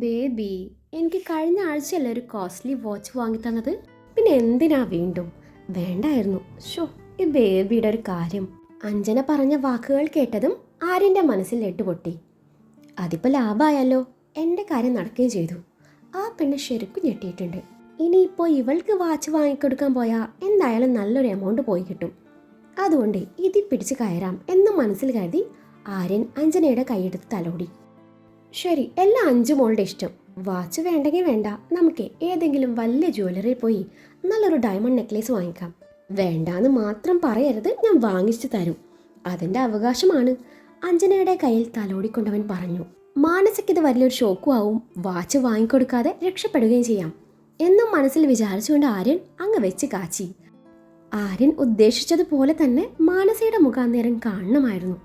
Baby, എനിക്ക് കഴിഞ്ഞ ആഴ്ചയല്ലേ ഒരു കോസ്റ്റ്ലി വാച്ച് വാങ്ങി തന്നത്? പിന്നെ എന്തിനാ വീണ്ടും? വേണ്ടായിരുന്നു. ഷോ, ഈ ബേബിയുടെ ഒരു കാര്യം. അഞ്ജന പറഞ്ഞ വാക്കുകൾ കേട്ടതും ആര്യൻ്റെ മനസ്സിൽ എട്ടുപൊട്ടി. അതിപ്പോൾ ലാഭമായല്ലോ. എൻ്റെ കാര്യം നടക്കുകയും ചെയ്തു. ആ പെണ്ണ് ശരിക്കും ഞെട്ടിയിട്ടുണ്ട്. ഇനിയിപ്പോൾ ഇവൾക്ക് വാച്ച് വാങ്ങിക്കൊടുക്കാൻ പോയാൽ എന്തായാലും നല്ലൊരു എമൗണ്ട് പോയി കിട്ടും. അതുകൊണ്ട് ഇതിൽ പിടിച്ച് കയറാം എന്ന് മനസ്സിൽ കരുതി ആര്യൻ അഞ്ജനയുടെ കൈയെടുത്ത് തലോടി. ശരി, എല്ലാം അഞ്ചു മോളുടെ ഇഷ്ടം. വാച്ച് വേണ്ടെങ്കിൽ വേണ്ട, നമുക്ക് ഏതെങ്കിലും വലിയ ജ്വല്ലറിയിൽ പോയി നല്ലൊരു ഡയമണ്ട് നെക്ലേസ് വാങ്ങിക്കാം. വേണ്ടാന്ന് മാത്രം പറയരുത്, ഞാൻ വാങ്ങിച്ചു തരും. അതിൻ്റെ അവകാശമാണ്. അഞ്ജനയുടെ കയ്യിൽ തലോടിക്കൊണ്ടവൻ പറഞ്ഞു. മാനസികത വലിയൊരു ഷോക്കും ആവും. വാച്ച് വാങ്ങിക്കൊടുക്കാതെ രക്ഷപ്പെടുകയും ചെയ്യാം എന്നും മനസ്സിൽ വിചാരിച്ചുകൊണ്ട് ആര്യൻ അങ്ങ് വെച്ച് കാച്ചി. ആര്യൻ ഉദ്ദേശിച്ചതുപോലെ തന്നെ മാനസയുടെ മുഖം അന്നേരം കാണണമായിരുന്നു.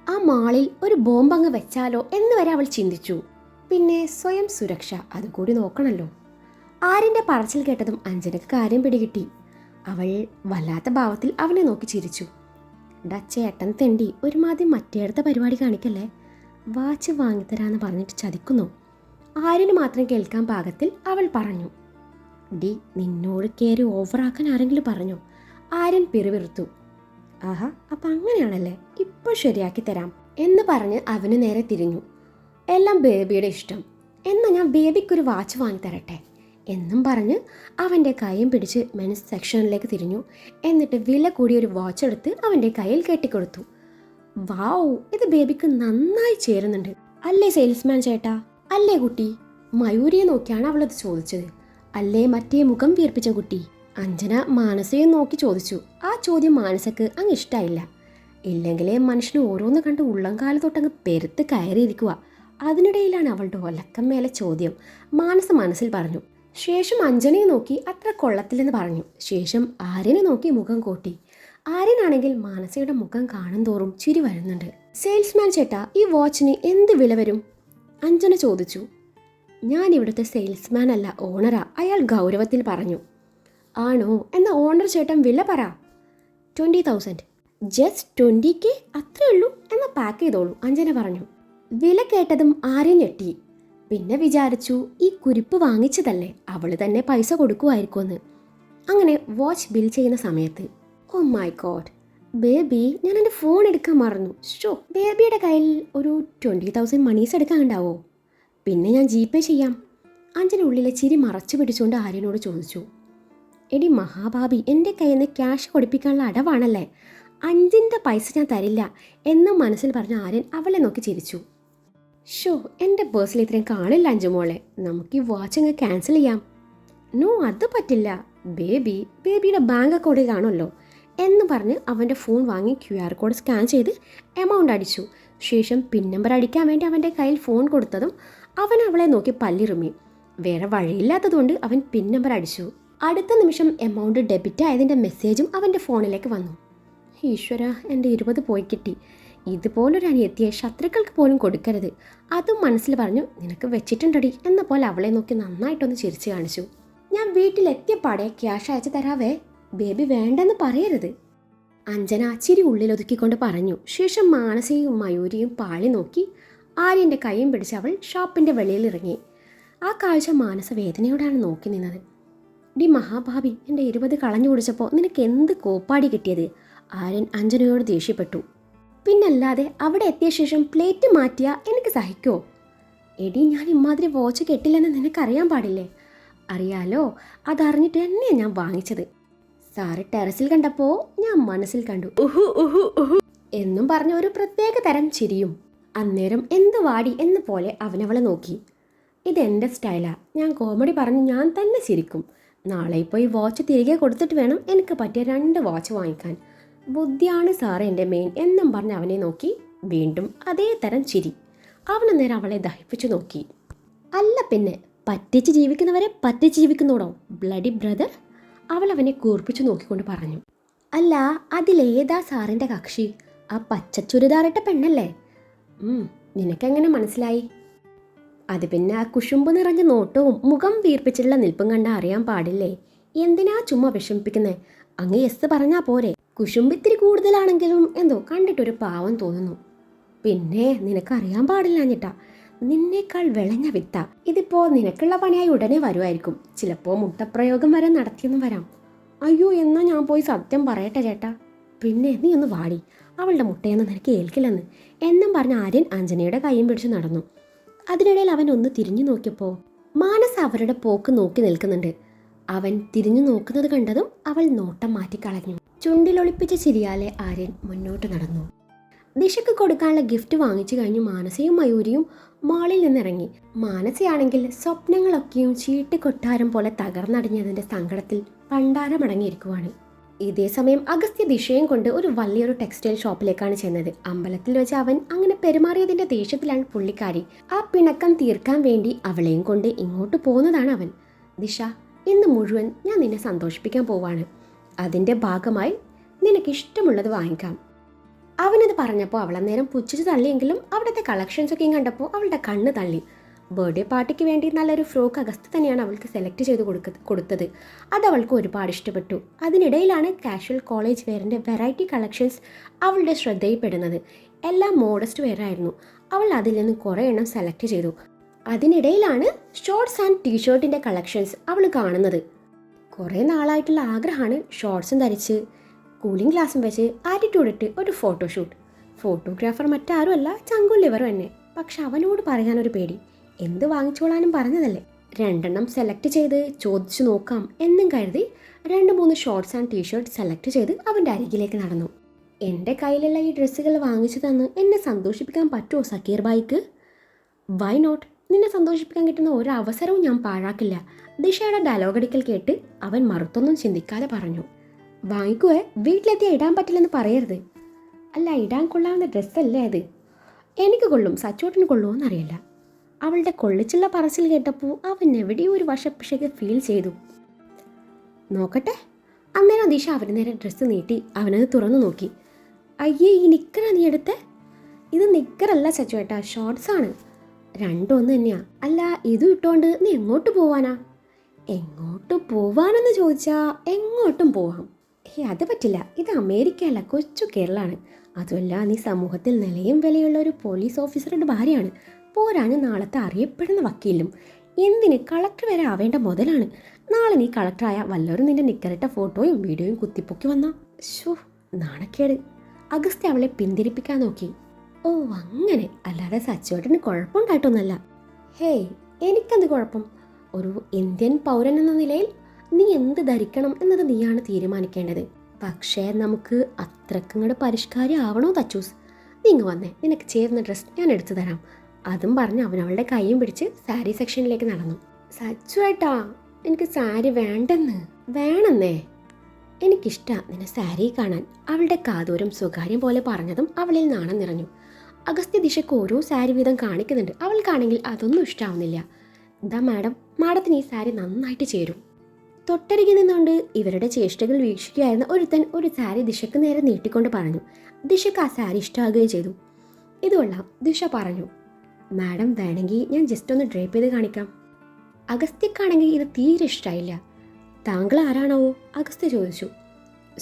ആ മാളിൽ ഒരു ബോംബ് അങ്ങ് വെച്ചാലോ എന്ന് വരെ അവൾ ചിന്തിച്ചു. പിന്നെ സ്വയം സുരക്ഷ അതുകൂടി നോക്കണല്ലോ. ആര്യൻ്റെ പറച്ചിൽ കേട്ടതും അഞ്ജനക്ക് കാര്യം പിടികിട്ടി. അവൾ വല്ലാത്ത ഭാവത്തിൽ അവനെ നോക്കി ചിരിച്ചു. ചേട്ടൻ തെണ്ടി ഒരുമാതിരി മറ്റേടത്ത പരിപാടി കാണിക്കല്ലേ. വാച്ച് വാങ്ങിത്തരാന്ന് പറഞ്ഞിട്ട് ചതിക്കുന്നു. ആര്യന് മാത്രം കേൾക്കാൻ പാകത്തിൽ അവൾ പറഞ്ഞു. നിന്നോട് കയറി ഓവറാക്കാൻ ആരെങ്കിലും പറഞ്ഞോ? ആര്യൻ പിറുപിറുത്തു. ആഹാ, അപ്പം അങ്ങനെയാണല്ലേ, ഇപ്പോൾ ശരിയാക്കി തരാം എന്ന് പറഞ്ഞ് അവന് നേരെ തിരിഞ്ഞു. എല്ലാം ബേബിയുടെ ഇഷ്ടം. എന്നാൽ ഞാൻ ബേബിക്കൊരു വാച്ച് വാങ്ങിത്തരട്ടെ എന്നും പറഞ്ഞ് അവൻ്റെ കൈയും പിടിച്ച് മെൻസ് സെക്ഷനിലേക്ക് തിരിഞ്ഞു. എന്നിട്ട് വില കൂടിയൊരു വാച്ച് എടുത്ത് അവൻ്റെ കയ്യിൽ കെട്ടിക്കൊടുത്തു. വാവ്, ഇത് ബേബിക്ക് നന്നായി ചേരുന്നുണ്ട് അല്ലേ സെയിൽസ്മാൻ ചേട്ടാ? അല്ലേ കുട്ടി? മയൂരിയെ നോക്കിയാണ് അവളത് ചോദിച്ചത്. അല്ലേ മറ്റേ മുഖം വീർപ്പിച്ച കുട്ടി? അഞ്ജന മാനസയെ നോക്കി ചോദിച്ചു. ആ ചോദ്യം മാനസക്ക് അങ്ങ് ഇഷ്ടമായില്ല. ഇല്ലെങ്കിലേ മനുഷ്യന് ഓരോന്ന് കണ്ട് ഉള്ളംകാല തൊട്ടങ്ങ് പെരുത്ത് കയറിയിരിക്കുക. അതിനിടയിലാണ് അവളുടെ ഒലക്കം മേലെ ചോദ്യം. മാനസ മനസ്സിൽ പറഞ്ഞു. ശേഷം അഞ്ജനയെ നോക്കി അത്ര കൊള്ളത്തില്ലെന്ന് പറഞ്ഞു. ശേഷം ആര്യനെ നോക്കി മുഖം കോട്ടി. ആര്യനാണെങ്കിൽ മാനസയുടെ മുഖം കാണും തോറും ചിരി വരുന്നുണ്ട്. സെയിൽസ്മാൻ ചേട്ടാ, ഈ വാച്ചിന് എന്ത് വില വരും? അഞ്ജന ചോദിച്ചു. ഞാൻ ഇവിടുത്തെ സെയിൽസ്മാൻ അല്ല, ഓണറാ, അയാൾ ഗൗരവത്തിൽ പറഞ്ഞു. ആണോ? എന്നാൽ ഓണർ ചേട്ടൻ വില പറ. 20,000. Just 20K? അത്രേ ഉള്ളൂ? എന്നാൽ പാക്ക് ചെയ്തോളൂ, അഞ്ജന പറഞ്ഞു. വില കേട്ടതും ആര്യൻ ഞെട്ടി. പിന്നെ വിചാരിച്ചു, ഈ കുരിപ്പ് വാങ്ങിച്ചതല്ലേ, അവൾ തന്നെ പൈസ കൊടുക്കുമായിരിക്കുമെന്ന്. അങ്ങനെ വാച്ച് ബിൽ ചെയ്യുന്ന സമയത്ത്, ഓ മൈ ഗോഡ് ബേബി, ഞാൻ എൻ്റെ ഫോൺ എടുക്കാൻ മറന്നു. ഷോ, ബേബിയുടെ കയ്യിൽ ഒരു 20,000 മണീസ് എടുക്കാനുണ്ടാവോ? പിന്നെ ഞാൻ GPay ചെയ്യാം. അഞ്ജന ഉള്ളിലെ ചിരി മറച്ചു പിടിച്ചുകൊണ്ട് ആര്യനോട് ചോദിച്ചു. എടി മഹാഭാബി, എൻ്റെ കയ്യിൽ നിന്ന് ക്യാഷ് കൊടുപ്പിക്കാനുള്ള അടവാണല്ലേ, 5ൻ്റെ പൈസ ഞാൻ തരില്ല എന്ന് മനസ്സിൽ പറഞ്ഞ ആര്യൻ അവളെ നോക്കി ചിരിച്ചു. ഷോ, എൻ്റെ പേഴ്സിൽ ഇത്രയും കാണില്ല അഞ്ജുമോളെ, നമുക്ക് ഈ വാച്ച് അങ്ങ് ക്യാൻസൽ ചെയ്യാം. നോ, അത് പറ്റില്ല ബേബിയുടെ ബാങ്ക് അക്കൗണ്ടിൽ കാണുമല്ലോ എന്ന് പറഞ്ഞ് അവൻ്റെ ഫോൺ വാങ്ങി QR കോഡ് സ്കാൻ ചെയ്ത് എമൗണ്ട് അടിച്ചു. ശേഷം പിൻ നമ്പർ അടിക്കാൻ വേണ്ടി അവൻ്റെ കയ്യിൽ ഫോൺ കൊടുത്തതും അവൻ അവളെ നോക്കി പല്ലിറുമി. വേറെ വഴിയില്ലാത്തതുകൊണ്ട് അവൻ പിൻ നമ്പർ അടിച്ചു. അടുത്ത നിമിഷം എമൗണ്ട് ഡെബിറ്റ് ആയതിൻ്റെ മെസ്സേജും അവൻ്റെ ഫോണിലേക്ക് വന്നു. ഈശ്വര, എൻ്റെ 20 പോയി കിട്ടി. ഇതുപോലൊരു അനിയത്തിയെ ശത്രുക്കൾക്ക് പോലും കൊടുക്കരുത്. അതും മനസ്സിൽ പറഞ്ഞു. നിനക്ക് വെച്ചിട്ടുണ്ടടി എന്ന പോലെ അവളെ നോക്കി നന്നായിട്ടൊന്ന് ചിരിച്ചു കാണിച്ചു. ഞാൻ വീട്ടിലെത്തിയപ്പാടെ ക്യാഷ് അയച്ചു തരാവേ, ബേബി വേണ്ടെന്ന് പറയരുത്, അഞ്ജന ചിരി ഉള്ളിലൊതുക്കിക്കൊണ്ട് പറഞ്ഞു. ശേഷം മാനസയും മയൂരിയും പാളി നോക്കി. ആര്യൻ്റെ കൈയും പിടിച്ച് അവൾ ഷോപ്പിൻ്റെ വെളിയിൽ ഇറങ്ങി. ആ കാഴ്ച മാനസ വേദനയോടാണ് നോക്കി നിന്നത്. മഹാഭാബി, എൻ്റെ 20 കളഞ്ഞു കുടിച്ചപ്പോൾ നിനക്ക് എന്ത് കോപ്പാടി കിട്ടിയത്? ആര്യൻ അഞ്ജനയോട് ദേഷ്യപ്പെട്ടു. പിന്നല്ലാതെ അവിടെ എത്തിയ ശേഷം പ്ലേറ്റ് മാറ്റിയ എനിക്ക് സഹിക്കോ? എടി, ഞാൻ ഇമാതിരി വാച്ച് കെട്ടില്ലെന്ന് നിനക്കറിയാൻ പാടില്ലേ? അറിയാലോ, അതറിഞ്ഞിട്ട് തന്നെയാണ് ഞാൻ വാങ്ങിച്ചത്. സാറ് ടെറസിൽ കണ്ടപ്പോൾ ഞാൻ മനസ്സിൽ കണ്ടു ഉഹു ഉഹു ഉഹു എന്നും പറഞ്ഞ ഒരു പ്രത്യേക തരം ചിരിയും. അന്നേരം എന്ത് വാടി എന്ന പോലെ അവനവളെ നോക്കി. ഇതെൻ്റെ സ്റ്റൈലാ, ഞാൻ കോമഡി പറഞ്ഞ് ഞാൻ തന്നെ ചിരിക്കും. നാളെ പോയി വാച്ച് തിരികെ കൊടുത്തിട്ട് വേണം എനിക്ക് പറ്റിയ 2 വാച്ച് വാങ്ങിക്കാൻ. ബുദ്ധിയാണ് സാറ് എൻ്റെ മെയിൻ എന്നും പറഞ്ഞ് അവനെ നോക്കി. വീണ്ടും അതേ തരം ചിരി. അവനന്നേരം അവളെ ദഹിപ്പിച്ചു നോക്കി. അല്ല പിന്നെ, പറ്റിച്ച് ജീവിക്കുന്നവരെ പറ്റിച്ച് ജീവിക്കുന്നോടോ ബ്ലഡി ബ്രദർ? അവൾ അവനെ കൂർപ്പിച്ചു നോക്കിക്കൊണ്ട് പറഞ്ഞു. അല്ല, അതിലേതാ സാറിൻ്റെ കക്ഷി? ആ പച്ച ചുരിദാറിട്ട പെണ്ണല്ലേ? നിനക്കെങ്ങനെ മനസ്സിലായി? അത് പിന്നെ ആ കുശുമ്പ് നിറഞ്ഞ നോട്ടവും മുഖം വീർപ്പിച്ചിട്ടുള്ള നിൽപ്പും കണ്ടാൽ അറിയാൻ പാടില്ലേ? എന്തിനാ ചുമ്മാ വിഷമിപ്പിക്കുന്നേ? അങ്ങ് യെസ് പറഞ്ഞാൽ പോരെ. കുശുമ്പിത്തിരി കൂടുതലാണെങ്കിലും എന്തോ കണ്ടിട്ടൊരു പാവം തോന്നുന്നു. പിന്നെ നിനക്കറിയാൻ പാടില്ല എന്നിട്ടാ, നിന്നേക്കാൾ വിളഞ്ഞ വിത്ത. ഇതിപ്പോ നിനക്കുള്ള പണിയായി ഉടനെ വരുമായിരിക്കും. ചിലപ്പോ മുട്ടപ്രയോഗം വരെ നടത്തിയെന്നും വരാം. അയ്യോ, എന്നാ ഞാൻ പോയി സത്യം പറയട്ടെ ചേട്ടാ. പിന്നെ നീ ഒന്ന് വാടി, അവളുടെ മുട്ടയൊന്നും നിനക്ക് ഏൽക്കില്ലെന്ന് എന്നും പറഞ്ഞ് ആര്യൻ അഞ്ജനയുടെ കൈയും പിടിച്ച് നടന്നു. അതിനിടയിൽ അവൻ ഒന്ന് തിരിഞ്ഞു നോക്കിയപ്പോൾ മാനസ അവരുടെ പോക്ക് നോക്കി നിൽക്കുന്നുണ്ട്. അവൻ തിരിഞ്ഞു നോക്കുന്നത് കണ്ടതും അവൾ നോട്ടം മാറ്റിക്കളഞ്ഞു. ചുണ്ടിലൊളിപ്പിച്ച ചിരിയാലെ ആര്യൻ മുന്നോട്ട് നടന്നു. ദിശയ്ക്ക് കൊടുക്കാനുള്ള ഗിഫ്റ്റ് വാങ്ങിച്ചു കഴിഞ്ഞു മാനസയും മയൂരിയും മാളിൽ നിന്നിറങ്ങി. മാനസയാണെങ്കിൽ സ്വപ്നങ്ങളൊക്കെയും ചീട്ട് കൊട്ടാരം പോലെ തകർന്നടിഞ്ഞതിന്റെ സങ്കടത്തിൽ പണ്ടാരമടങ്ങിയിരിക്കുവാണ്. ഇതേ സമയം അഗസ്ത്യ ദിശയും കൊണ്ട് ഒരു വലിയൊരു ടെക്സ്റ്റൈൽ ഷോപ്പിലേക്കാണ് ചെന്നത്. അമ്പലത്തിൽ വെച്ച് അവൻ അങ്ങനെ പെരുമാറിയതിന്റെ ദേഷ്യത്തിലാണ് പുള്ളിക്കാരി. ആ പിണക്കം തീർക്കാൻ വേണ്ടി അവളെയും കൊണ്ട് ഇങ്ങോട്ട് പോകുന്നതാണ് അവൻ. ദിശ, ഇന്ന് മുഴുവൻ ഞാൻ നിന്നെ സന്തോഷിപ്പിക്കാൻ പോവാണ്. അതിന്റെ ഭാഗമായി നിനക്കിഷ്ടമുള്ളത് വാങ്ങിക്കാം. അവനത് പറഞ്ഞപ്പോൾ അവൾ അന്നേരം പുച്ഛിച്ച് തള്ളിയെങ്കിലും അവിടുത്തെ കളക്ഷൻസ് ഒക്കെയും കണ്ടപ്പോൾ അവളുടെ കണ്ണ് തള്ളി. ബർത്ത്ഡേ പാർട്ടിക്ക് വേണ്ടി നല്ലൊരു ഫ്രോക്ക് അഗസ്ത്യ തന്നെയാണ് അവൾക്ക് സെലക്ട് ചെയ്ത് കൊടുത്തത്. അത് അവൾക്ക് ഒരുപാട് ഇഷ്ടപ്പെട്ടു. അതിനിടയിലാണ് കാഷ്വൽ കോളേജ് വെയറിൻ്റെ വെറൈറ്റി കളക്ഷൻസ് അവളുടെ ശ്രദ്ധയിൽപ്പെടുന്നത്. എല്ലാം മോഡസ്റ്റ് വെയർ ആയിരുന്നു. അവൾ അതിൽ നിന്ന് കുറേ എണ്ണം സെലക്ട് ചെയ്തു. അതിനിടയിലാണ് ഷോർട്സ് ആൻഡ് ടീഷർട്ടിൻ്റെ കളക്ഷൻസ് അവൾ കാണുന്നത്. കുറേ നാളായിട്ടുള്ള ആഗ്രഹമാണ് ഷോർട്സും ധരിച്ച് കൂളിംഗ് ഗ്ലാസും വെച്ച് ആറ്റിറ്റ്യൂഡ് ഇട്ട് ഒരു ഫോട്ടോഷൂട്ട്. ഫോട്ടോഗ്രാഫർ മറ്റാരുമല്ല, ചങ്കും ലിവറും തന്നെ. പക്ഷെ അവനോട് പറയാനൊരു പേടി. എന്ത് വാങ്ങിച്ചോളാനും പറഞ്ഞതല്ലേ. 2 സെലക്ട് ചെയ്ത് ചോദിച്ചു നോക്കാം എന്നും കരുതി 2-3 ഷോർട്സ് ആൻഡ് ടീഷർട്ട് സെലക്ട് ചെയ്ത് അവൻ്റെ അരികിലേക്ക് നടന്നു. എൻ്റെ കയ്യിലുള്ള ഈ ഡ്രസ്സുകൾ വാങ്ങിച്ചു തന്ന് എന്നെ സന്തോഷിപ്പിക്കാൻ പറ്റുമോ സക്കീർ ബായിക്ക്? Why not? നിന്നെ സന്തോഷിപ്പിക്കാൻ കിട്ടുന്ന ഒരു അവസരവും ഞാൻ പാഴാക്കില്ല. ദിശയുടെ ഡയലോഗ് അടിക്കൽ കേട്ട് അവൻ മറുത്തൊന്നും ചിന്തിക്കാതെ പറഞ്ഞു. വാങ്ങിക്കുവേ, വീട്ടിലെത്തിയാൽ ഇടാൻ പറ്റില്ലെന്ന് പറയരുത്. അല്ല, ഇടാൻ കൊള്ളാവുന്ന ഡ്രസ്സല്ലേ അത്? എനിക്ക് കൊള്ളും, സച്ചോട്ടിന് കൊള്ളുമോയെന്നറിയില്ല. അവളുടെ കൊള്ളിച്ചുള്ള പറച്ചിൽ കേട്ടപ്പോൾ അവൻ എവിടെയോ ഒരു വശപ്പിശയ്ക്ക് ഫീൽ ചെയ്തു. നോക്കട്ടെ. അന്നേരം ദിശ അവന് നേരെ ഡ്രസ്സ് നീട്ടി അവനത് തുറന്നു നോക്കി. അയ്യേ, ഈ നിക്കറാ നീ എടുത്തേ? ഇത് നിക്കറല്ല സച്ചുവേട്ടാ, ഷോർട്സാണ്. രണ്ടും ഒന്ന് തന്നെയാ. അല്ല, ഇതും ഇട്ടോണ്ട് നീ എങ്ങോട്ട് പോവാനാ? എങ്ങോട്ട് പോവാനെന്ന് ചോദിച്ചാ എങ്ങോട്ടും പോവാം. അത് പറ്റില്ല. ഇത് അമേരിക്കയല്ല, കൊച്ചു കേരളമാണ്. അതുമല്ല, നീ സമൂഹത്തിൽ നിലയും വിലയുള്ള ഒരു പോലീസ് ഓഫീസറുടെ ഭാര്യയാണ്. പോരാന് നാളത്തെ അറിയപ്പെടുന്ന വക്കീലും. എന്തിന് കളക്ടർ വരെ ആവേണ്ട മുതലാണ്. നാളെ നീ കളക്ടറായ വല്ലവരും നിന്റെ നിക്കറിട്ട ഫോട്ടോയും വീഡിയോയും കുത്തിപ്പൊക്കി വന്നാ ഷോ, നാണക്കേട്. അഗസ്ത്യ അവളെ പിന്തിരിപ്പിക്കാൻ നോക്കി. ഓ അങ്ങനെ, അല്ലാതെ സച്ചുവേട്ടന് കുഴപ്പമുണ്ടായിട്ടൊന്നല്ല. ഹേയ്, എനിക്കെന്ത് കുഴപ്പം? ഒരു ഇന്ത്യൻ പൗരൻ എന്ന നിലയിൽ നീ എന്ത് ധരിക്കണം എന്നത് നീയാണ് തീരുമാനിക്കേണ്ടത്. പക്ഷേ നമുക്ക് അത്രക്കങ്ങടെ പരിഷ്കാരം ആവണോ തച്ചൂസ്? നീ ഇങ്ങ് വന്നേ, നിനക്ക് ചേർന്ന ഡ്രസ്സ് ഞാൻ എടുത്തു തരാം. അതും പറഞ്ഞ് അവനവളുടെ കൈയും പിടിച്ച് സാരി സെക്ഷനിലേക്ക് നടന്നു. സച്ചുവേട്ടാ, എനിക്ക് സാരി വേണ്ടെന്ന്. വേണമെന്നേ? എനിക്കിഷ്ടമാണ് നിന്നെ സാരി കാണാൻ. അവളുടെ കാതൂരം സ്വകാര്യം പോലെ പറഞ്ഞതും അവളിൽ നാണം നിറഞ്ഞു. അഗസ്ത്യ ദിശയ്ക്ക് ഓരോ സാരി വീതം കാണിക്കുന്നുണ്ട്. അവൾക്കാണെങ്കിൽ അതൊന്നും ഇഷ്ടാവുന്നില്ല. എന്താ മാഡം, മാഡത്തിന് ഈ സാരി നന്നായിട്ട് ചേരും. തൊട്ടരികിൽ നിന്നുകൊണ്ട് ഇവരുടെ ചേഷ്ടകൾ വീക്ഷിക്കുകയായിരുന്ന ഒരുത്തൻ ഒരു സാരി ദിശയ്ക്ക് നേരെ നീട്ടിക്കൊണ്ട് പറഞ്ഞു. ദിശയ്ക്ക് ആ സാരി ഇഷ്ടമാകുകയും ചെയ്തു. ഇതുകൊള്ളാം, ദിശ പറഞ്ഞു. മാഡം വേണമെങ്കിൽ ഞാൻ ജസ്റ്റ് ഒന്ന് ഡ്രേപ്പ് ചെയ്ത് കാണിക്കാം. അഗസ്ത്യക്കാണെങ്കിൽ ഇത് തീരെ ഇഷ്ടമായില്ല. താങ്കൾ ആരാണാവോ? അഗസ്ത്യ ചോദിച്ചു.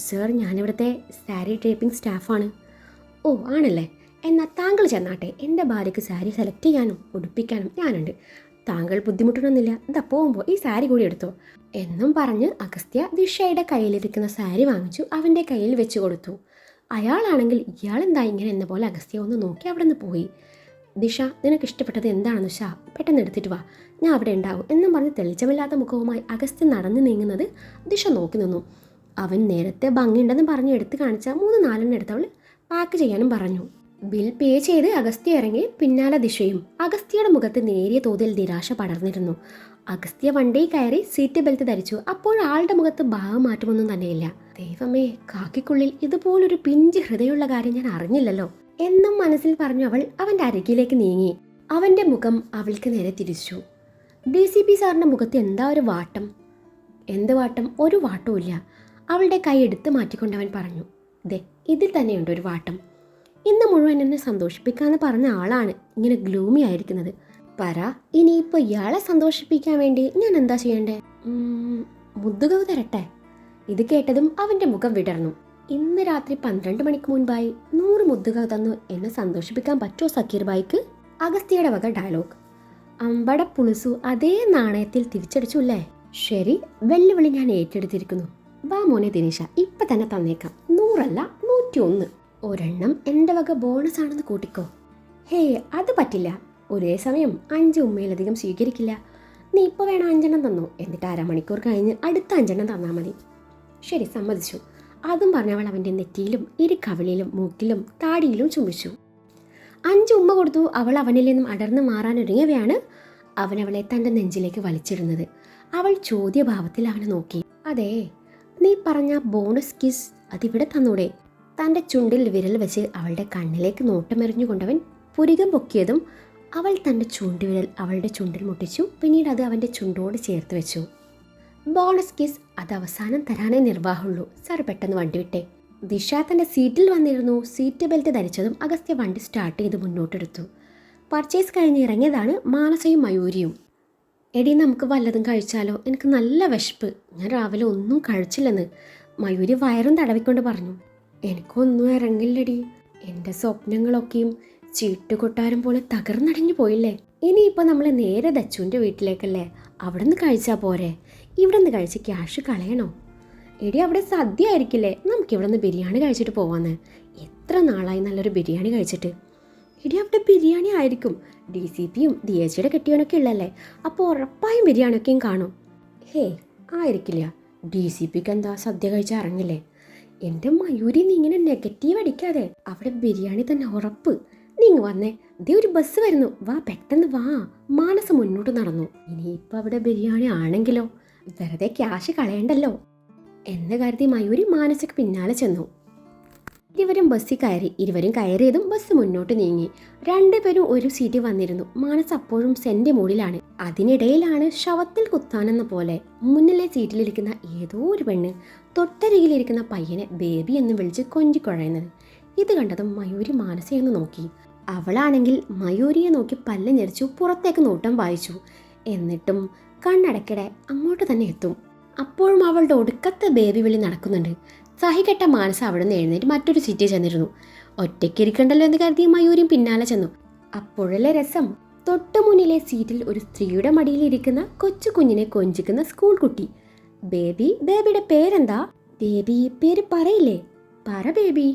സർ, ഞാനിവിടുത്തെ സാരി ഡ്രേപ്പിംഗ് സ്റ്റാഫാണ്. ഓ ആണല്ലേ, എന്നാൽ താങ്കൾ ചെന്നാട്ടെ. എൻ്റെ ഭാര്യയ്ക്ക് സാരി സെലക്ട് ചെയ്യാനും ഉടുപ്പിക്കാനും ഞാനുണ്ട്. താങ്കൾ ബുദ്ധിമുട്ടണമെന്നില്ല. ഇതാ പോകുമ്പോൾ ഈ സാരി കൂടി എടുത്തോ എന്നും പറഞ്ഞ് അഗസ്ത്യ ദിശയുടെ കയ്യിലിരിക്കുന്ന സാരി വാങ്ങിച്ചു അവൻ്റെ കയ്യിൽ വെച്ച് കൊടുത്തു. അയാളാണെങ്കിൽ ഇയാളെന്താ ഇങ്ങനെ എന്ന പോലെ അഗസ്ത്യ ഒന്ന് നോക്കി അവിടെ നിന്ന് പോയി. ദിശ, നിനക്ക് ഇഷ്ടപ്പെട്ടത് എന്താണെന്ന് ഷാ പെട്ടെന്ന് എടുത്തിട്ട് വാ, ഞാൻ അവിടെ ഉണ്ടാവും എന്നും പറഞ്ഞ് തെളിച്ചമില്ലാത്ത മുഖവുമായി അഗസ്ത്യ നടന്നു നീങ്ങുന്നത് ദിശ നോക്കി നിന്നു. അവൻ നേരത്തെ ഭംഗിയുണ്ടെന്ന് പറഞ്ഞ് എടുത്ത് കാണിച്ച 3-4 എടുത്തവൾ പാക്ക് ചെയ്യാനും പറഞ്ഞു. ബിൽ പേ ചെയ്ത് അഗസ്ത്യ ഇറങ്ങി. പിന്നാലെ ദിശയും. അഗസ്ത്യയുടെ മുഖത്ത് നേരിയ തോതിൽ നിരാശ പടർന്നിരുന്നു. അഗസ്ത്യ വണ്ടിയിൽ കയറി സീറ്റ് ബെൽറ്റ് ധരിച്ചു. അപ്പോൾ ആളുടെ മുഖത്ത് ഭാവം മാറ്റമൊന്നും തന്നെയില്ല. ദൈവമേ, കാക്കിക്കുള്ളിൽ ഇതുപോലൊരു പിഞ്ച് ഹൃദയമുള്ള കാര്യം ഞാൻ അറിഞ്ഞില്ലല്ലോ എന്നും മനസ്സിൽ പറഞ്ഞു അവൾ അവൻ്റെ അരികിലേക്ക് നീങ്ങി. അവൻ്റെ മുഖം അവൾക്ക് നേരെ തിരിച്ചു. DCP സാറിൻ്റെ മുഖത്ത് എന്താ ഒരു വാട്ടം? എന്ത് വാട്ടം? ഒരു വാട്ടവും ഇല്ല. അവളുടെ കൈ എടുത്ത് മാറ്റിക്കൊണ്ടവൻ പറഞ്ഞു. ദേ, ഇതിൽ തന്നെയുണ്ട് ഒരു വാട്ടം. ഇന്ന് മുഴുവൻ എന്നെ സന്തോഷിപ്പിക്കാന്ന് പറഞ്ഞ ആളാണ് ഇങ്ങനെ ഗ്ലൂമി ആയിരിക്കുന്നത്. പറ, ഇനിയിപ്പോൾ ഇയാളെ സന്തോഷിപ്പിക്കാൻ വേണ്ടി ഞാൻ എന്താ ചെയ്യണ്ടേ? മുദ്ദുകവ് തരട്ടെ? ഇത് കേട്ടതും അവൻ്റെ മുഖം വിടർന്നു. ഇന്ന് രാത്രി 12 മണിക്ക് മുൻപായി 100 മുദ്ദുകവ് തന്നു എന്നെ സന്തോഷിപ്പിക്കാൻ പറ്റുമോ സക്കീർ ബായിക്ക്? അഗസ്ത്യയുടെ വക ഡയലോഗ്. അമ്പട പുളുസു അതേ നാണയത്തിൽ തിരിച്ചടിച്ചു അല്ലേ? ശരി, വെല്ലുവിളി ഞാൻ ഏറ്റെടുത്തിരിക്കുന്നു. വാ മോനെ ദിനേശ, ഇപ്പൊ തന്നെ തന്നേക്കാം. 100 അല്ല 101. ഒരെണ്ണം എൻ്റെ വക ബോണസ് ആണെന്ന് കൂട്ടിക്കോ. ഹേ, അത് പറ്റില്ല. ഒരേ സമയം 5 ഉമ്മയിലധികം സ്വീകരിക്കില്ല. നീ ഇപ്പോൾ വേണം 5 തന്നോ, എന്നിട്ട് അരമണിക്കൂർ കഴിഞ്ഞ് അടുത്ത 5 തന്നാൽ മതി. ശരി, സമ്മതിച്ചു. അതും പറഞ്ഞവൾ അവൻ്റെ നെറ്റിയിലും ഇരുകവിളിലും മൂക്കിലും താടിയിലും ചുംബിച്ചു. 5 ഉമ്മ കൊടുത്തു. അവൾ അവനിൽ നിന്നും അടർന്നു മാറാനൊരുങ്ങിയവയാണ് അവനവളെ തൻ്റെ നെഞ്ചിലേക്ക് വലിച്ചിടുന്നത്. അവൾ ചോദ്യഭാവത്തിൽ അവനെ നോക്കി. അതെ, നീ പറഞ്ഞ ബോണസ് കിസ് അതിവിടെ തന്നൂടെ? തൻ്റെ ചുണ്ടിൽ വിരൽ വെച്ച് അവളുടെ കണ്ണിലേക്ക് നോട്ടമെറിഞ്ഞുകൊണ്ടവൻ പുരികം പൊക്കിയതും അവൾ തൻ്റെ ചൂണ്ടുവിരൽ അവളുടെ ചുണ്ടിൽ മുട്ടിച്ചു. പിന്നീട് അത് അവൻ്റെ ചുണ്ടോട് ചേർത്ത് വെച്ചു. ബോണസ് കിസ് അത് അവസാനം തരാനേ നിർവാഹമുള്ളൂ. സാർ പെട്ടെന്ന് വണ്ടി വിട്ടേ. ദിശ തൻ്റെ സീറ്റിൽ വന്നിരുന്നു. സീറ്റ് ബെൽറ്റ് ധരിച്ചതും അഗസ്ത്യ വണ്ടി സ്റ്റാർട്ട് ചെയ്ത് മുന്നോട്ടെടുത്തു. പർച്ചേസ് കഴിഞ്ഞ് ഇറങ്ങിയതാണ് മാനസയും മയൂരിയും. എടി, നമുക്ക് വല്ലതും കഴിച്ചാലോ? എനിക്ക് നല്ല വിശപ്പ്. ഞാൻ രാവിലെ ഒന്നും കഴിച്ചില്ലെന്ന് മയൂരി വയറും തടവിക്കൊണ്ട് പറഞ്ഞു. എനിക്കൊന്നും ഇറങ്ങില്ലടി. എൻ്റെ സ്വപ്നങ്ങളൊക്കെയും ചീട്ടുകൊട്ടാരം പോലെ തകർന്നടഞ്ഞു പോയില്ലേ. ഇനിയിപ്പോൾ നമ്മൾ നേരെ ദച്ചുവിൻ്റെ വീട്ടിലേക്കല്ലേ? അവിടെ നിന്ന് കഴിച്ചാൽ പോരെ? ഇവിടെ നിന്ന് കഴിച്ച് ക്യാഷ് കളയണോ? എടി, അവിടെ സദ്യ ആയിരിക്കില്ലേ? നമുക്കിവിടെ നിന്ന് ബിരിയാണി കഴിച്ചിട്ട് പോവാന്ന്. എത്ര നാളായി നല്ലൊരു ബിരിയാണി കഴിച്ചിട്ട്. എടി, അവിടെ ബിരിയാണി ആയിരിക്കും. DCPയും DHയുടെ കെട്ടിയവനൊക്കെ ഉള്ളല്ലേ, അപ്പോൾ ഉറപ്പായും ബിരിയാണിയൊക്കെയും കാണും. ഹേ, ആയിരിക്കില്ല. DCPക്ക് എന്താ സദ്യ കഴിച്ചാൽ ഇറങ്ങില്ലേ? എൻ്റെ മയൂരി, നീ ഇങ്ങനെ നെഗറ്റീവ് അടിക്കാതെ. അവിടെ ബിരിയാണി തന്നെ ഉറപ്പ്. നീങ്ങ് വന്നേ, ദേ ഒരു ബസ് വരുന്നു. വാ, പെട്ടെന്ന് വാ. മാനസ മുന്നോട്ട് നടന്നു. ഇനിയിപ്പോൾ അവിടെ ബിരിയാണി ആണെങ്കിലോ? വെറുതെ ക്യാഷ് കളയണ്ടല്ലോ എന്ന് കരുതി മയൂരി മാനസക്ക് പിന്നാലെ ചെന്നു. ഇരുവരും ബസ്സിൽ കയറി. ഇരുവരും കയറിയതും ബസ് മുന്നോട്ട് നീങ്ങി. 2 പേരും ഒരു സീറ്റിൽ വന്നിരുന്നു. മാനസ് അപ്പോഴും സെന്റ് മൂഡിലാണ്. അതിനിടയിലാണ് ശവത്തിൽ കുത്താനെന്ന പോലെ മുന്നിലെ സീറ്റിലിരിക്കുന്ന ഏതോ ഒരു പെണ്ണ് തൊട്ടരികിലിരിക്കുന്ന പയ്യനെ ബേബി എന്ന് വിളിച്ച് കൊഞ്ചിക്കുഴയുന്നത്. ഇത് കണ്ടതും മയൂരി മാനസയെന്ന് നോക്കി. അവളാണെങ്കിൽ മയൂരിയെ നോക്കി പല്ല് ഞെരിച്ചു പുറത്തേക്ക് നോട്ടം വായിച്ചു. എന്നിട്ടും കണ്ണടക്കിടെ അങ്ങോട്ട് തന്നെ എത്തും. അപ്പോഴും അവളുടെ ഒടുക്കത്തെ ബേബി വിളി നടക്കുന്നുണ്ട്. സഹികെട്ട മാനസ അവിടെ നിന്ന് എഴുന്നേറ്റ് മറ്റൊരു സീറ്റിൽ ചെന്നിരുന്നു. ഒറ്റയ്ക്ക് ഇരിക്കണ്ടല്ലോ എന്ന് കരുതി മയൂരിയും പിന്നാലെ ചെന്നു. അപ്പോഴല്ലേ രസം. തൊട്ടു മുന്നിലെ സീറ്റിൽ ഒരു സ്ത്രീയുടെ മടിയിലിരിക്കുന്ന കൊച്ചു കുഞ്ഞിനെ കൊഞ്ചിക്കുന്ന സ്കൂൾ കുട്ടി. ബേബി. ബേബിയുടെ പേരെന്താ? ബേബി പേര് പറയില്ലേ? പറ ബേബി.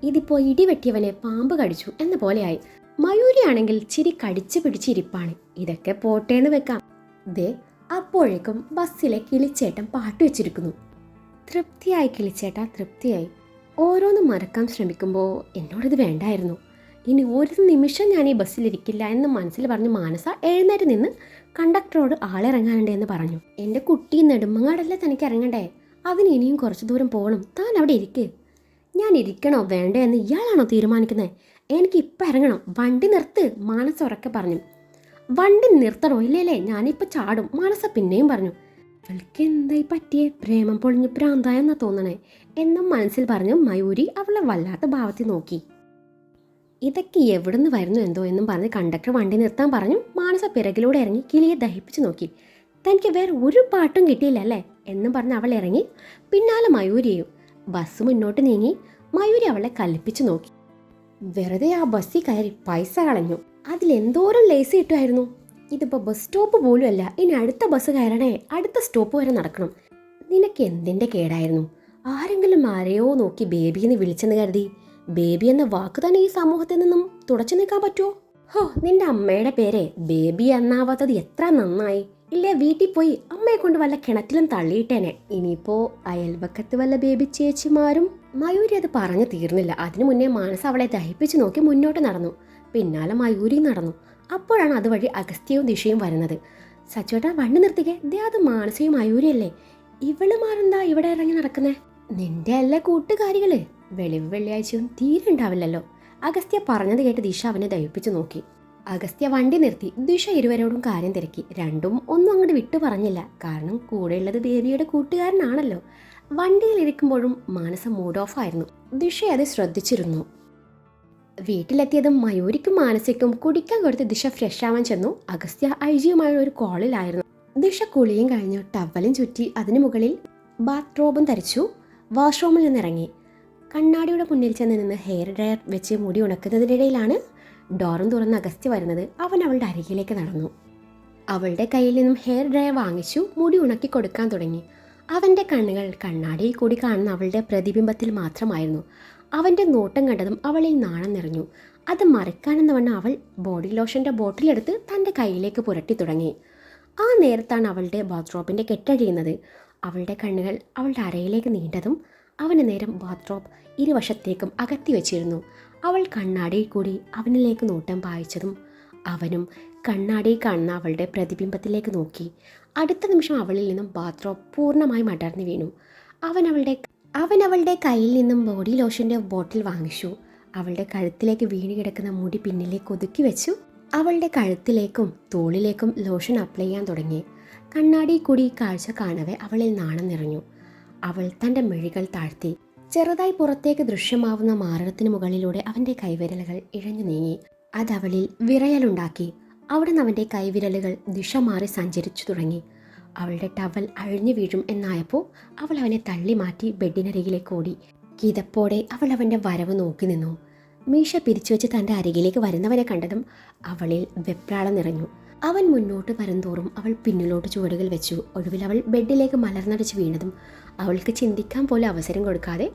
ഇതിപ്പോ ഇടിവെട്ടിയവനെ പാമ്പ് കടിച്ചു എന്ന പോലെയായി. മയൂരിയാണെങ്കിൽ ചിരി കടിച്ചു പിടിച്ചിരിപ്പാണ്. ഇതൊക്കെ പോട്ടേന്ന് വെക്കാം. ദേ, അപ്പോഴേക്കും ബസ്സിലെ കിളിച്ചേട്ടൻ പാട്ട് വെച്ചിരിക്കുന്നു. തൃപ്തിയായി കിളിച്ചേട്ട, തൃപ്തിയായി. ഓരോന്നും മറക്കാൻ ശ്രമിക്കുമ്പോൾ എന്നോടിത് വേണ്ടായിരുന്നു. ഇനി ഒരു നിമിഷം ഞാൻ ഈ ബസ്സിലിരിക്കില്ല എന്ന് മനസ്സിൽ പറഞ്ഞ് മാനസ എഴുന്നേറ്റ് നിന്ന് കണ്ടക്ടറോട് ആളിറങ്ങാനുണ്ട് എന്ന് പറഞ്ഞു. എൻ്റെ കുട്ടി നെടുമങ്ങാടല്ലേ തനിക്ക് ഇറങ്ങണ്ടേ? അതിന് ഇനിയും കുറച്ച് ദൂരം പോകണം. താൻ അവിടെ ഇരിക്ക്. ഞാൻ ഇരിക്കണോ വേണ്ടേ എന്ന് ഇയാളാണോ തീരുമാനിക്കുന്നത്? എനിക്ക് ഇപ്പം ഇറങ്ങണം. വണ്ടി നിർത്ത്, മാനസ ഉറക്കെ പറഞ്ഞു. വണ്ടി നിർത്തണോ? ഇല്ലേലേ, ഞാനിപ്പോൾ ചാടും, മാനസ പിന്നെയും പറഞ്ഞു. അവൾക്ക് എന്തായി പറ്റിയേ? പ്രേമം പൊളിഞ്ഞ് ഭ്രാന്തായെന്നാ തോന്നണേ എന്നും മനസ്സിൽ പറഞ്ഞു മയൂരി അവളെ വല്ലാത്ത ഭാവത്തിൽ നോക്കി. ഇതൊക്കെ എവിടുന്ന് വരുന്നു എന്തോ എന്നും പറഞ്ഞ് കണ്ടക്ടർ വണ്ടി നിർത്താൻ പറഞ്ഞു. മാനസ പിറകിലൂടെ ഇറങ്ങി കിളിയെ ദഹിപ്പിച്ച് നോക്കി. തനിക്ക് വേറെ ഒരു പാട്ടും കിട്ടിയില്ല അല്ലേ എന്നും പറഞ്ഞ് അവൾ ഇറങ്ങി. പിന്നാലെ മയൂരിയും. ബസ് മുന്നോട്ട് നീങ്ങി. മയൂരി അവളെ കൽപ്പിച്ചു നോക്കി. വെറുതെ ആ ബസ്സിൽ കയറി പൈസ കളഞ്ഞു. അതിലെന്തോരം ലേസ് കിട്ടുമായിരുന്നു. ഇതിപ്പോൾ ബസ് സ്റ്റോപ്പ് പോലും അല്ല. ഇനി അടുത്ത ബസ് കയറണേ അടുത്ത സ്റ്റോപ്പ് വരെ നടക്കണം. നിനക്ക് എന്തിൻ്റെ കേടായിരുന്നു? ആരെങ്കിലും ആരെയോ നോക്കി ബേബി എന്ന് വിളിച്ചെന്ന് കരുതി ബേബി എന്ന വാക്ക് തന്നെ ഈ സമൂഹത്തിൽ നിന്നും തുടച്ചു നിൽക്കാൻ പറ്റുമോ? ഹോ, നിന്റെ അമ്മയുടെ പേരെ ബേബി എന്നാവാത്തത് എത്ര നന്നായി. ഇല്ലേ, വീട്ടിൽ പോയി അമ്മയെ കൊണ്ട് വല്ല കിണറ്റിലും തള്ളിയിട്ടേനെ. ഇനിയിപ്പോ അയൽവക്കത്ത് വല്ല ബേബി ചേച്ചിമാരും. മയൂരി അത് പറഞ്ഞു തീർന്നില്ല. അതിനു മുന്നേ മാനസ അവളെ ദഹിപ്പിച്ച് നോക്കി മുന്നോട്ട് നടന്നു. പിന്നാലെ മയൂരി നടന്നു. അപ്പോഴാണ് അതുവഴി അഗസ്ത്യവും ദിശയും വരുന്നത്. സച്ചോട്ടാ, വണ്ടി നിർത്തിക്കേ. ദേ, അത് മാനസയും മയൂരിയല്ലേ? ഇവളുമാരെന്താ ഇവിടെ ഇറങ്ങി നടക്കുന്നേ? നിന്റെ അല്ലേ കൂട്ടുകാരികള്? വെളിവ് വെള്ളിയാഴ്ചയും തീരെ ഉണ്ടാവില്ലല്ലോ. അഗസ്ത്യ പറഞ്ഞത് കേട്ട് ദിശ അവനെ ദഹിപ്പിച്ചു നോക്കി. അഗസ്ത്യ വണ്ടി നിർത്തി. ദിശ ഇരുവരോടും കാര്യം തിരക്കി. രണ്ടും ഒന്നും അങ്ങോട്ട് വിട്ടു പറഞ്ഞില്ല. കാരണം കൂടെയുള്ളത് ബേബിയുടെ കൂട്ടുകാരനാണല്ലോ. വണ്ടിയിൽ ഇരിക്കുമ്പോഴും മാനസ മൂഡ് ഓഫ് ആയിരുന്നു. ദിശ അത് ശ്രദ്ധിച്ചിരുന്നു. വീട്ടിലെത്തിയതും മയൂരിക്കും മാനസയ്ക്കും കുടിക്കാൻ കൊടുത്ത് ദിശ ഫ്രഷ് ആവാൻ ചെന്നു. അഗസ്ത്യ ഐജിയുമായ ഒരു കോളിലായിരുന്നു. ദിശ കുളിയും കഴിഞ്ഞു ടവലും ചുറ്റി അതിനു മുകളിൽ ബാത്റോബും ധരിച്ചു വാഷ്റൂമിൽ നിന്നിറങ്ങി. കണ്ണാടിയുടെ മുന്നിൽ ചെന്ന് നിന്ന് ഹെയർ ഡ്രയർ വെച്ച് മുടി ഉണക്കുന്നതിനിടയിലാണ് ഡോറും തുറന്ന് അഗസ്ത്യ വരുന്നത്. അവൻ അവളുടെ അരികിലേക്ക് നടന്നു. അവളുടെ കയ്യിൽ നിന്നും ഹെയർ ഡ്രയർ വാങ്ങിച്ചു മുടി ഉണക്കി കൊടുക്കാൻ തുടങ്ങി. അവൻ്റെ കണ്ണുകൾ കണ്ണാടിയിൽ കൂടി കാണുന്ന അവളുടെ പ്രതിബിംബത്തിൽ മാത്രമായിരുന്നു. അവൻ്റെ നോട്ടം കണ്ടതും അവളിൽ നാണം നിറഞ്ഞു. അത് മറക്കാനെന്നവണ്ണം അവൾ ബോഡി ലോഷൻ്റെ ബോട്ടിലെടുത്ത് തൻ്റെ കയ്യിലേക്ക് പുരട്ടി തുടങ്ങി. ആ നേരത്താണ് അവളുടെ ബാത്റൂമിൻ്റെ കെട്ടഴിയുന്നത്. അവളുടെ കണ്ണുകൾ അവളുടെ അരയിലേക്ക് നീണ്ടതും അവന് നേരം ബാത്റൂം ഇരുവശത്തേക്കും അകത്തി വെച്ചിരുന്നു. അവൾ കണ്ണാടിയിൽ കൂടി അവനിലേക്ക് നോട്ടം പായിച്ചതും അവനും കണ്ണാടിയിൽ കാണുന്ന അവളുടെ പ്രതിബിംബത്തിലേക്ക് നോക്കി. അടുത്ത നിമിഷം അവളിൽ നിന്നും ബാത്റൂം പൂർണ്ണമായും അടർന്നു വീണു. അവൻ അവളുടെ കയ്യിൽ നിന്നും ബോഡി ലോഷൻ്റെ ബോട്ടിൽ വാങ്ങിച്ചു. അവളുടെ കഴുത്തിലേക്ക് വീണ് കിടക്കുന്ന മുടി പിന്നിലേക്ക് ഒതുക്കി വെച്ചു. അവളുടെ കഴുത്തിലേക്കും തോളിലേക്കും ലോഷൻ അപ്ലൈ ചെയ്യാൻ തുടങ്ങി. കണ്ണാടി കൂടി കാഴ്ച കാണവേ അവളിൽ നാണം നിറഞ്ഞു. അവൾ തൻ്റെ മിഴികൾ താഴ്ത്തി. ചെറുതായി പുറത്തേക്ക് ദൃശ്യമാവുന്ന മാറിടത്തിന് മുകളിലൂടെ അവൻ്റെ കൈവിരലുകൾ ഇഴഞ്ഞു നീങ്ങി. അതവളിൽ വിറയലുണ്ടാക്കി. അവിടെ നിന്ന് അവൻ്റെ കൈവിരലുകൾ ദിശ മാറി സഞ്ചരിച്ചു തുടങ്ങി. അവളുടെ ടവൽ അഴിഞ്ഞു വീഴും എന്നായപ്പോൾ അവൾ അവനെ തള്ളി മാറ്റി ബെഡിനരികിലേക്ക് ഓടി. കിതപ്പോടെ അവൾ അവൻ്റെ വരവ് നോക്കി നിന്നു. മീശ പിരിച്ചു വെച്ച് തൻ്റെ അരികിലേക്ക് വരുന്നവനെ കണ്ടതും അവളിൽ വെപ്രാളം നിറഞ്ഞു. അവൻ മുന്നോട്ട് വരുംതോറും അവൾ പിന്നിലോട്ട് ചുവടുകൾ വെച്ചു. ഒടുവിൽ അവൾ ബെഡിലേക്ക് മലർന്നടിച്ച് വീണതും അവൾക്ക് ചിന്തിക്കാൻ പോലും അവസരം കൊടുക്കാതെ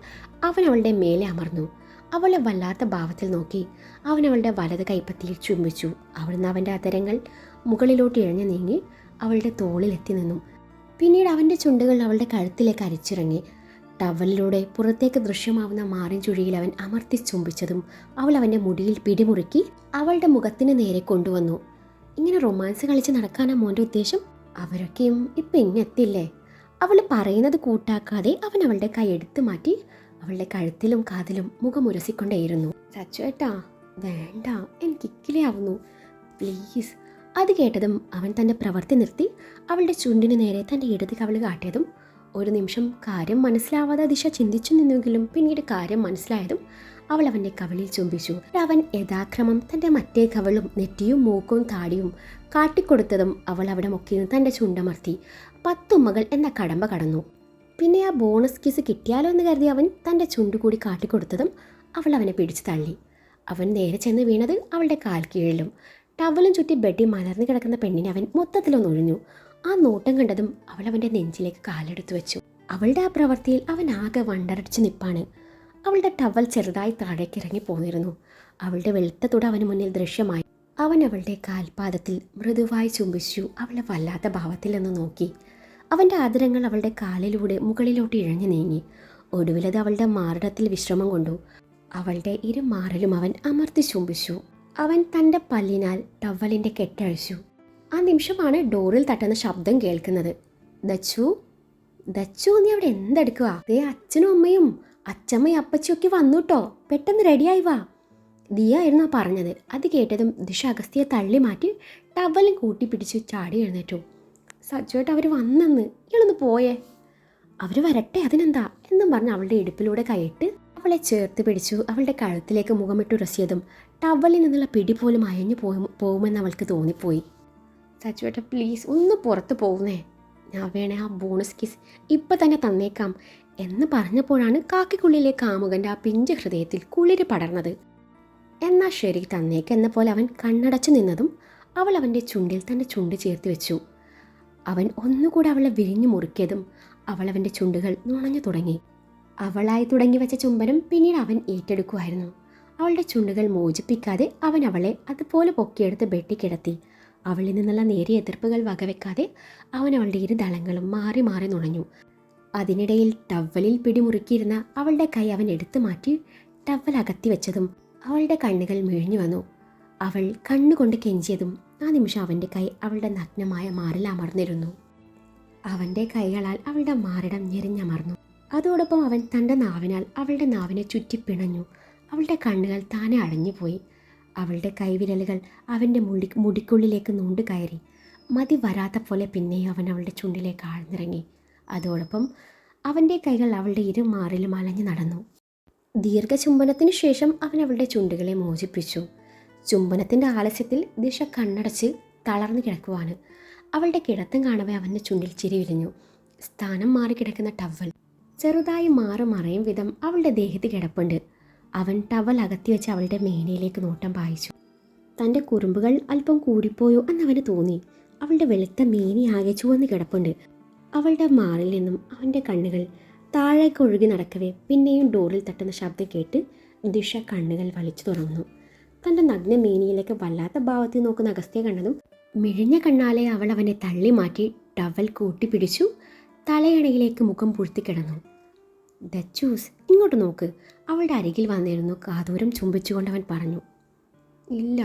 അവൻ അവളുടെ മേലെ അമർന്നു. അവളെ വല്ലാത്ത ഭാവത്തിൽ നോക്കി. അവൻ അവളുടെ വലത് കൈപ്പത്തിയിൽ ചുംബിച്ചു. അവിടുന്ന് അവൻ്റെ അതരങ്ങൾ മുകളിലോട്ട് ഇഴഞ്ഞു നീങ്ങി അവളുടെ തോളിലെത്തി നിന്നു. പിന്നീട് അവൻ്റെ ചുണ്ടുകൾ അവളുടെ കഴുത്തിലേക്ക് അരിച്ചിറങ്ങി. ടവലിലൂടെ പുറത്തേക്ക് ദൃശ്യമാവുന്ന മാറിൻ ചുഴിയിൽ അവൻ അമർത്തി ചുംബിച്ചതും അവൾ അവൻ്റെ മുടിയിൽ പിടിമുറുക്കി അവളുടെ മുഖത്തിന് നേരെ കൊണ്ടുവന്നു. ഇങ്ങനെ റൊമാൻസ് കളിച്ച് നടക്കാനാ മോൻ്റെ ഉദ്ദേശം? അവരൊക്കെയും ഇപ്പം ഇങ്ങെത്തില്ലേ? അവൾ പറയുന്നത് കൂട്ടാക്കാതെ അവൻ അവളുടെ കൈ എടുത്തു മാറ്റി അവളുടെ കഴുത്തിലും കാതിലും മുഖമുരസിക്കൊണ്ടേയിരുന്നു. ചച്ചുവേട്ടാ വേണ്ട, എനിക്ക് ഇക്കിലെയാവുന്നു, പ്ലീസ്. അത് കേട്ടതും അവൻ തൻ്റെ പ്രവൃത്തി നിർത്തി അവളുടെ ചുണ്ടിന് നേരെ തൻ്റെ ഇടത് കവിള് കാട്ടിയതും ഒരു നിമിഷം കാര്യം മനസ്സിലാവാതെ ദിശ ചിന്തിച്ചു നിന്നെങ്കിലും പിന്നീട് കാര്യം മനസ്സിലായതും അവൾ അവൻ്റെ കവിളിൽ ചുംബിച്ചു. അവൻ യഥാക്രമം തൻ്റെ മറ്റേ കവിളും നെറ്റിയും മൂക്കും താടിയും കാട്ടിക്കൊടുത്തതും അവൾ അവിടെ മുക്കിയും തൻ്റെ ചുണ്ടമർത്തി 10 ഉമ്മകൾ എന്ന കടമ്പ കടന്നു. പിന്നെ ആ ബോണസ് കിസ് കിട്ടിയാലോ എന്ന് കരുതി അവൻ തൻ്റെ ചുണ്ടുകൂടി കാട്ടിക്കൊടുത്തതും അവൾ അവനെ പിടിച്ചു തള്ളി. അവൻ നേരെ ചെന്ന് വീണത് അവളുടെ കാൽ കീഴിലും. ടവലും ചുറ്റി ബെഡിൽ മലർന്നു കിടക്കുന്ന പെണ്ണിനെ അവൻ മൊത്തത്തിലൊന്നൊഴിഞ്ഞു. ആ നോട്ടം കണ്ടതും അവൾ അവൻ്റെ നെഞ്ചിലേക്ക് കാലെടുത്തു വെച്ചു. അവളുടെ ആ പ്രവൃത്തിയിൽ അവൻ ആകെ വണ്ടറടിച്ച് നിപ്പാണ്. അവളുടെ ടവൽ ചെറുതായി താഴേക്ക് ഇറങ്ങി പോന്നിരുന്നു. അവളുടെ വെളുത്ത തുട അവന് മുന്നിൽ ദൃശ്യമായി. അവൻ അവളുടെ കാൽപാദത്തിൽ മൃദുവായി ചുംബിച്ചു. അവളെ വല്ലാത്ത ഭാവത്തിൽ നിന്ന് നോക്കി. അവൻ്റെ ആദരങ്ങൾ അവളുടെ കാലിലൂടെ മുകളിലോട്ട് ഇഴഞ്ഞു നീങ്ങി. ഒടുവിലത് അവളുടെ മാറിടത്തിൽ വിശ്രമം കൊണ്ടു. അവളുടെ ഇരു മാറിലും അവൻ അമർത്തി ചുംബിച്ചു. അവൻ തൻ്റെ പല്ലിനാൽ ടവലിൻ്റെ കെട്ടഴിച്ചു. ആ നിമിഷമാണ് ഡോറിൽ തട്ടുന്ന ശബ്ദം കേൾക്കുന്നത്. ദച്ചു, ദച്ചു, നീ അവിടെ എന്തെടുക്കുക? ദേ അച്ഛനും അമ്മയും അച്ചമ്മയും അപ്പച്ചിയൊക്കെ വന്നു കേട്ടോ, പെട്ടെന്ന് റെഡിയായി വാ. ദിയായിരുന്നു പറഞ്ഞത്. അത് കേട്ടതും ദിശ അഗസ്തിയെ തള്ളി മാറ്റി ടവലും കൂട്ടിപ്പിടിച്ച് ചാടി എഴുന്നേറ്റു. സച്ചുവേട്ട് അവർ വന്നെന്ന്, ഇയാളൊന്ന് പോയേ. അവർ വരട്ടെ, അതിനെന്താ എന്നും പറഞ്ഞ് അവളുടെ ഇടുപ്പിലൂടെ കൈയിട്ട് അവളെ ചേർത്ത് പിടിച്ചു. അവളുടെ കഴുത്തിലേക്ക് മുഖമിട്ടുരസിയതും ടവലിൽ നിന്നുള്ള പിടി പോലും അയഞ്ഞു പോകുമെന്ന് അവൾക്ക് തോന്നിപ്പോയി. സച്ചുവേട്ട പ്ലീസ് ഒന്ന് പുറത്ത് പോകുന്നേ, ഞാൻ വേണേ ആ ബോണസ് കിസ് ഇപ്പം തന്നെ തന്നേക്കാം എന്ന് പറഞ്ഞപ്പോഴാണ് കാക്കിക്കുള്ളിലെ കാമുകൻ്റെ ആ പിഞ്ച് ഹൃദയത്തിൽ കുളിര് പടർന്നത്. എന്നാൽ ശരി തന്നേക്കെന്ന പോലെ അവൻ കണ്ണടച്ചു നിന്നതും അവൾ അവൻ്റെ ചുണ്ടിൽ തൻ്റെ ചുണ്ട് ചേർത്ത് വെച്ചു. അവൻ ഒന്നുകൂടെ അവളെ വിരിഞ്ഞു മുറുക്കിയതും അവൾ അവൻ്റെ ചുണ്ടുകൾ നുണഞ്ഞു തുടങ്ങി. അവളായി തുടങ്ങി വെച്ച ചുംബനം പിന്നീട് അവൻ ഏറ്റെടുക്കുമായിരുന്നു. അവളുടെ ചുണ്ടുകൾ മോചിപ്പിക്കാതെ അവൻ അവളെ അതുപോലെ പൊക്കിയെടുത്ത് ബെട്ടിക്കിടത്തി. അവളിൽ നിന്നുള്ള നേരിയ എതിർപ്പുകൾ വകവെക്കാതെ അവൻ അവളുടെ ഇരു ദളങ്ങളും മാറി മാറി നുണഞ്ഞു. അതിനിടയിൽ ടവലിൽ പിടിമുറുക്കിയിരുന്ന അവളുടെ കൈ അവൻ എടുത്തു മാറ്റി ടവൽ അകത്തി വെച്ചതും അവളുടെ കണ്ണുകൾ മിഴിഞ്ഞു വന്നു. അവൾ കണ്ണുകൊണ്ട് കെഞ്ചിയതും ആ നിമിഷം അവൻ്റെ കൈ അവളുടെ നഗ്നമായ മാറിൽ അമർന്നിരുന്നു. അവൻ്റെ കൈകളാൽ അവളുടെ മാറിടം ഞെരിഞ്ഞമർന്നു. അതോടൊപ്പം അവൻ തൻ്റെ നാവിനാൽ അവളുടെ നാവിനെ ചുറ്റിപ്പിണഞ്ഞു. അവളുടെ കണ്ണുകൾ താനെ അടഞ്ഞുപോയി. അവളുടെ കൈവിരലുകൾ അവൻ്റെ മുടിക്കുള്ളിലേക്ക് നൂണ്ടു കയറി. മതി വരാത്ത പോലെ പിന്നെയും അവൻ അവളുടെ ചുണ്ടിലേക്ക് ആഴ്ന്നിറങ്ങി. അതോടൊപ്പം അവൻ്റെ കൈകൾ അവളുടെ ഇരു മാറിലും അലഞ്ഞു നടന്നു. ദീർഘചുംബനത്തിനു ശേഷം അവൻ അവളുടെ ചുണ്ടുകളെ മോചിപ്പിച്ചു. ചുംബനത്തിൻ്റെ ആലസ്യത്തിൽ ദിശ കണ്ണടച്ച് തളർന്നു കിടക്കുവാണ്. അവളുടെ കിടത്തം കാണവേ അവൻ്റെ ചുണ്ടിൽ ചിരി വിരിഞ്ഞു. സ്ഥാനം മാറി കിടക്കുന്ന ടവൽ ചെറുതായി മറയും വിധം അവളുടെ ദേഹത്ത് കിടപ്പുണ്ട്. അവൻ ടവൽ അകത്തി വെച്ച് അവളുടെ മേനയിലേക്ക് നോട്ടം പായിച്ചു. തൻ്റെ കുറുമ്പുകൾ അല്പം കൂടിപ്പോയോ എന്നവന് തോന്നി. അവളുടെ വെളുത്ത മേനി ആകെ ചുവന്ന് കിടപ്പുണ്ട്. അവളുടെ മാറിൽ നിന്നും അവൻ്റെ കണ്ണുകൾ താഴേക്ക് ഒഴുകി നടക്കവേ പിന്നെയും ഡോറിൽ തട്ടുന്ന ശബ്ദം കേട്ട് ദിശ കണ്ണുകൾ വലിച്ചു തുറന്നു. തൻ്റെ നഗ്ന മേനിയിലേക്ക് വല്ലാത്ത ഭാവത്തിൽ നോക്കുന്ന അഗസ്ത്യയെ കണ്ടതും മിഴിഞ്ഞ കണ്ണാലെ അവൾ അവനെ തള്ളി മാറ്റി ടവൽ കൂട്ടിപ്പിടിച്ചു തലയണയിലേക്ക് മുഖം പൂഴ്ത്തിക്കിടന്നു. ദച്ചൂസ്, ഇങ്ങോട്ട് നോക്ക്. അവളുടെ അരികിൽ വന്നിരുന്നു കാതൂരം ചുംബിച്ചുകൊണ്ട് അവൻ പറഞ്ഞു. ഇല്ല.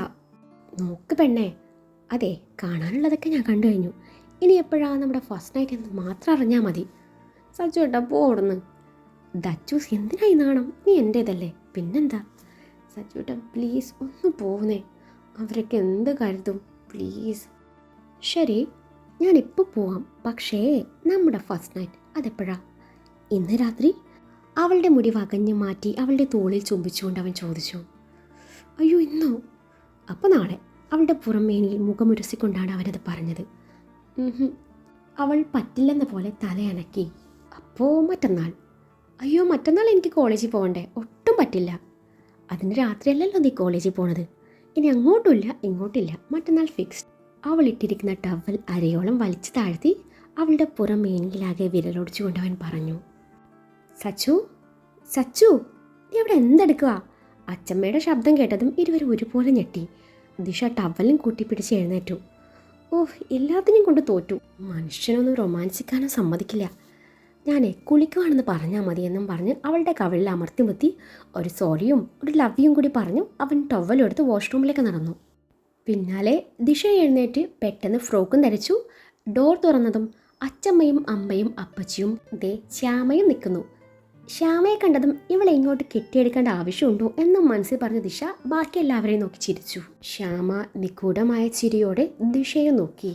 നോക്ക് പെണ്ണേ, അതെ, കാണാനുള്ളതൊക്കെ ഞാൻ കണ്ടു കഴിഞ്ഞു. ഇനി എപ്പോഴാണ് നമ്മുടെ ഫസ്റ്റ് നൈറ്റ് എന്ന് മാത്രം അറിഞ്ഞാൽ മതി. സച്ചു ഏട്ടാ പോടുന്ന്. ദച്ചൂസ്, എന്തിനായി നാണം? നീ എൻ്റേതല്ലേ, പിന്നെന്താ? സച്ചു ഏട്ടാ പ്ലീസ് ഒന്ന് പോകുന്നേ. അവരൊക്കെ എന്ത് കരുതും, പ്ലീസ്. ശരി, ഞാനിപ്പോൾ പോവാം. പക്ഷേ നമ്മുടെ ഫസ്റ്റ് നൈറ്റ് അതെപ്പോഴാ? ഇന്ന് രാത്രി? അവളുടെ മുടി വകഞ്ഞു മാറ്റി അവളുടെ തോളിൽ ചുംബിച്ചുകൊണ്ട് അവൻ ചോദിച്ചു. അയ്യോ, ഇന്നോ? അപ്പോൾ നാളെ. അവളുടെ പുറമേനിയിൽ മുഖമുരസിക്കൊണ്ടാണ് അവനത് പറഞ്ഞത്. അവൾ പറ്റില്ലെന്ന പോലെ തലയനക്കി. അപ്പോൾ മറ്റന്നാൾ? അയ്യോ, മറ്റന്നാൾ എനിക്ക് കോളേജിൽ പോകണ്ടേ, ഒട്ടും പറ്റില്ല. അതിന് രാത്രിയല്ലല്ലോ നീ കോളേജിൽ പോണത്. ഇനി അങ്ങോട്ടുമില്ല ഇങ്ങോട്ടില്ല, മറ്റന്നാൾ ഫിക്സ്ഡ്. അവൾ ഇട്ടിരിക്കുന്ന ടവൽ അരയോളം വലിച്ചു താഴ്ത്തി അവളുടെ പുറമേനിയിലാകെ വിരലൊടിച്ചുകൊണ്ട് അവൻ പറഞ്ഞു. സച്ചു, സച്ചു, നീ അവിടെ എന്തെടുക്കുക? അച്ചമ്മയുടെ ശബ്ദം കേട്ടതും ഇരുവരും ഒരുപോലെ ഞെട്ടി. ദിശ ടവലും കൂട്ടിപ്പിടിച്ച് എഴുന്നേറ്റു. ഓഹ്, എല്ലാത്തിനെയും കൊണ്ട് തോറ്റു. മനുഷ്യനൊന്നും റൊമാൻസിക്കാനും സമ്മതിക്കില്ല. ഞാനേ കുളിക്കുവാണെന്ന് പറഞ്ഞാൽ മതിയെന്നും പറഞ്ഞ് അവളുടെ കവിളിൽ അമർത്തിമുത്തി ഒരു സോറിയും ഒരു ലവ്യും കൂടി പറഞ്ഞു അവൻ ടവലെടുത്ത് വാഷ്റൂമിലേക്ക് നടന്നു. പിന്നാലെ ദിശ എഴുന്നേറ്റ് പെട്ടെന്ന് ഫ്രോക്കും ധരിച്ചു. ഡോർ തുറന്നതും അച്ചമ്മയും അമ്മയും അപ്പച്ചിയും ദേ ശ്യാമയും നിൽക്കുന്നു. ശ്യാമയെ കണ്ടതും ഇവളെ ഇങ്ങോട്ട് കെട്ടിയെടുക്കേണ്ട ആവശ്യമുണ്ടോ എന്നും മനസ്സിൽ പറഞ്ഞ ദിശ ബാക്കി എല്ലാവരെയും നോക്കി ചിരിച്ചു. ശ്യാമ നിഗൂഢമായ ചിരിയോടെ ദിശയെ നോക്കി.